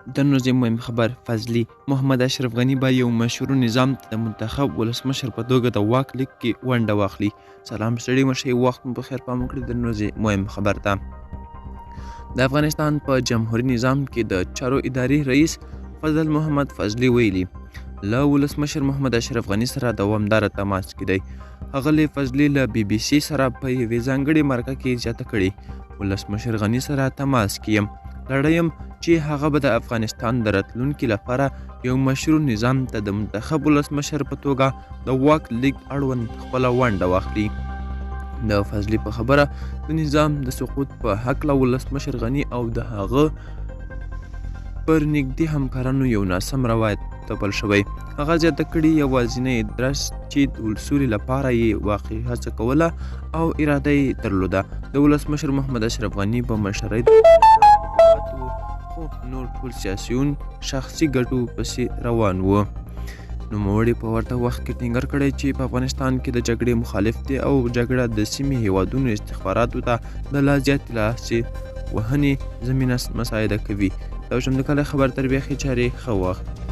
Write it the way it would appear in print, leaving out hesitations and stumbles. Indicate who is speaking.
Speaker 1: د نوزې مهم خبر فضلي محمد اشرف غني به یو مشروع نظام ته د منتخب ولسمشر په توګه د واک لیک کې ونډه واخلي. سلام ستړي مشئ، وخت مو بخیر. پام وکړئ د نوزې مهم خبر ته. د افغانستان په جمهوریت نظام کې د چارو اداري رئیس فضل محمد فضلي ویلي له ولسمشر محمد اشرف غني سره دوامداره تماس کې دی. ښاغلي فضلي له بي بي سي سره په یوې ځانګړې مرکه کې زیاته کړې، ولسمشر غني سره تماس کې یم، ډاډه یم چې هغه به د افغانستان د راتلونکي لپاره یو مشروع نظام ته د منتخب ولسمشر په توګه د واک لیک اړوند خپله ونډه واخلي. د فضلي په خبره د نظام د سقوط په هکله ولسمشر غني او د هغه پر نږدې همکارانو یو ناسم روایت تپل شوی. هغه زیاته کړي یوازینی درس چې د سولې لپاره یې واقعي هڅه کوله او اراده یې درلوده د ولسمشر محمد اشرف غني په مشرۍ خو نور ټول سیاسیون شخصي ګټو پسې روان وو. نوموړي په ورته وخت کې ټینګار کړی چې په افغانستان کې د جګړې مخالف دی او جګړه د سیمې هیوادونو استخباراتو ته د لا زیاتې لاسې وهنې زمینه مساعده کوي. دا شم د کله خبر تر بیخي چارې ښه وخت.